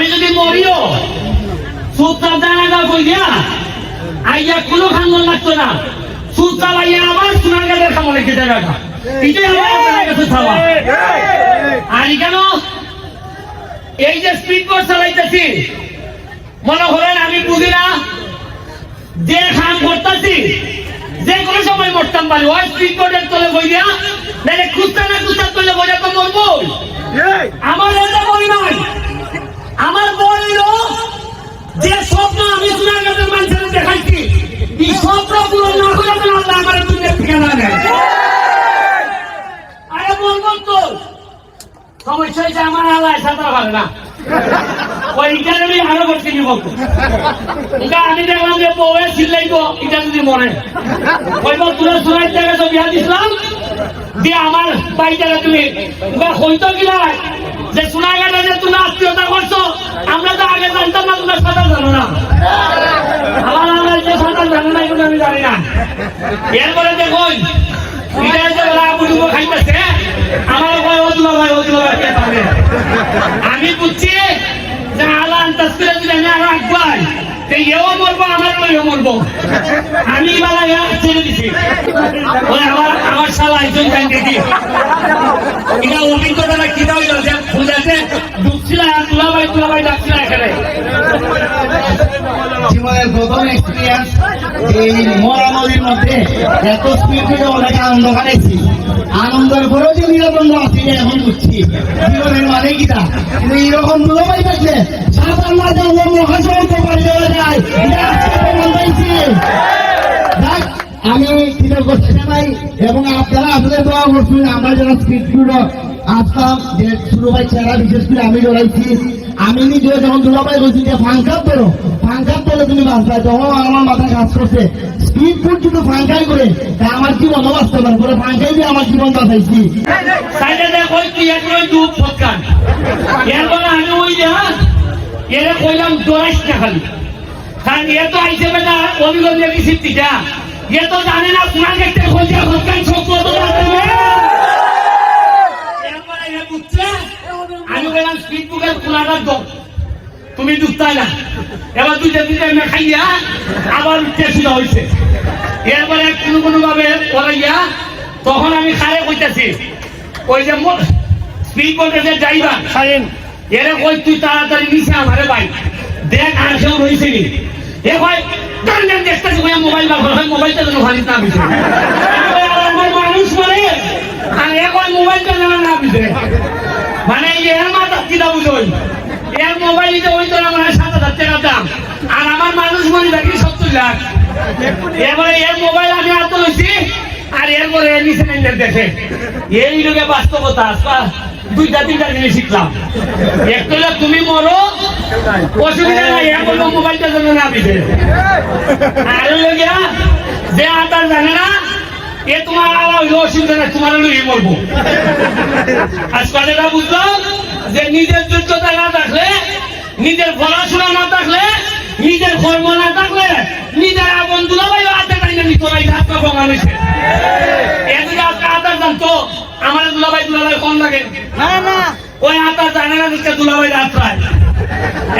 আমি যদি মরিও সুতার জানাজা কইয়া আইয়া কোনো খান্দন লাগতো না, সুতা লাইয়া আবার সোনারগাঁয়ের খামলে খেতে রাখা, এটাই আমার কাছে খাওয়া। আর কেন এই যে স্পিড বোট চালাইতেছি, মনে করেন আমি বুঝি না যে খান করতেছি যে কোনো সময় মরতাম পারি, ওই স্পিড বোটের তলে বই দিয়া নাহলে খুঁজতে না খুঁজতে তলে বইয়া তো মরবো। আমার এটা বই নাই, আমার বইল যে স্বপ্ন আমি সোনারগাঁয়ের মানুষের দেখাইছি, এই স্বপ্ন পূরণ না করে তো আল্লাহ আমার দুনিয়া ঠিকানা নেয়। আরে বলবো তো সমস্যা হয়েছে আমার আল্লাহ সাঁতার পারে না, ওই ইটালি আরো করতে নিব। আমি দেখলাম যে বউয়ের চিল্লাইবো এটা যদি মরে ওই তুলে সোনার জায়গা তো বিয়া দিছিলাম দিয়ে আমার বাইটাকে তুমি হইতো কিনা যে সোনারগাঁয়ে যে তুমি আত্মীয়তা করছো, আমরা তো আগে জানতাম না তোমরা সাঁতার জানো না। আমার আল্লাহ যে সাঁতার জানে না এগুলো আমি জানি না। এরপরে দেখুন এটা যে বুড়ুবো খাইতেছে আমার আমি বুঝছি যে আল্লাহ আন্তাজ করে যদি আমি আরো একবার এও মরবো আমার বইও মরবো, আমি বেলা ছেড়ে দিছি। আমার শালা একজন দেখি এটা অভিজ্ঞতাটা কি দাও খুঁজেছে ডুবছিল আর তুলাবাই ডাকছিল এখানে। জীবনের প্রথম এক্সপিরিয়েন্স এই মরা নদীর মধ্যে এত স্পিড থেকে অনেক আনন্দ কাটাইছি, আনন্দের পরেও যে নিরাপন্ন আছি এখন বুঝছি জীবনের মানে কিটা। কিন্তু এইরকম দুলাবাই থাকলে সাঁতার না জানলে মহাসড়ক পাড়ি দেওয়া যায়, আমি কৃতজ্ঞ জানাই এবং আপনারা আপনাদের দোয়া করছেন। আমরা যারা স্পিড আসতাম যে ছোট ভাই চেহারা বিশেষ করে আমি জড়াইছি, আমি নিজে যখন দুলাভাই বলছি যে ফাঙ্কার তোলে তুমি বাঁচবে, তখন আমার মাথা কাজ করছে স্পিড ফুড যদি ফাঙ্কাই করে আমার জীবন বাঁচতে পারে করে ফাঙ্কাই দিয়ে আমার জীবন বাঁচাইছি। এরা কইলাম জড়াইস না খালি, কারণ এ তো আইসে বেটা অভিযোগ দেখি সিদ্ধিটা এ তো জানে না কোরআন দেখতে খোঁজে খোঁজকান সত্য তো আমি বললাম স্পিড বুকের খোলাটার দম তুমি ডুবতাই না, এবার দুইটা খাইয়া আবার উঠতে শুরু হয়েছে। এরপরে কোনো ভাবে পড়াইয়া তখন আমি খারে কইতেছি ওই যে স্পিড বোটের যে ড্রাইভার সাইন এরে কই তুই তাড়াতাড়ি নিচে আমারে ভাই দেখ আর কেউ রয়েছে নি, এ ভাই দেখতেছি মোবাইল বার হয় মোবাইলটা যেন ভালিস না বিছে আমার মানুষ মানে আর এ কই মোবাইলটা যেন না বিছে, মানে এর মাথা কিনা বুঝোই এর মোবাইল দিতে ওই তো আমার ৭,০০০ টাকা দাম আর আমার মানুষ মনে দেখি ৭০ লাখ। এবারে এর মোবাইল আমি হাতে লইছি আর এরপরে এর নিচে দেখে এই লোকে বাস্তবতা দুইটা তিনটা জিনিস শিখলাম। একটা হলো তুমি মরো অসুবিধা নাই, এক হলো মোবাইলটা জন্য না দিতে, আর হলো গিয়া যে আতার জানে না এ তোমার আলা হইলো অসুবিধা নাই, তোমার হলো এই মরবো। আজ কথাটা বুঝলাম যে নিজের যোগ্যতা না থাকলে, নিজের পড়াশোনা না থাকলে, নিজের কর্ম না থাকলে নিজের আপন দুলাভাই হাতে টাইনা নিতে হয় হাতটা ভঙা হয়েছে। এদিকে আজকে আতার জানতো আমার দুলাভাই কম লাগে না, ওই আতার জানে না দুলাভাই রাস্তায়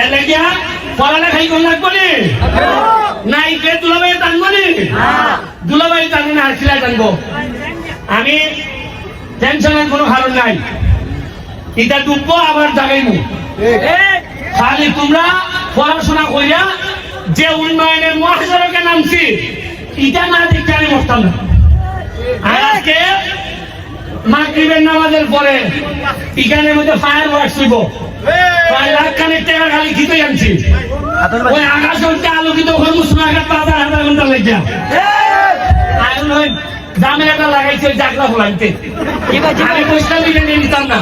এলে গিয়া পড়ালেখাই কোন লাগবো নাই দুলাভাই জানবো নি, দুলাভাই জানি না আর খিলাই জানবো। আমি টেনশনের কোনো কারণ নাই, এটা ডুববো আবার জাগাইবো। খালি তোমরা পড়াশোনা করিয়া যে উন্নয়নের মহাসড়কে নামছি এটা না দেখতে আমি বসতাম না। আজকে মাগরিবের নামাজের পরে এখানের মধ্যে ফায়ার ওয়ার্কস হইব, 5 লাখ খানিক টাকা খালি খিতে আনছি, ওই আকাশ আলোকিত হইব সোনারগাঁ ৫,০০০ ঘন্টা লেগে আর জামিনাটা লাগাইছে ওই জাগলা ফলাইতে, আমি পয়সা দিলে নিয়ে নিতাম না।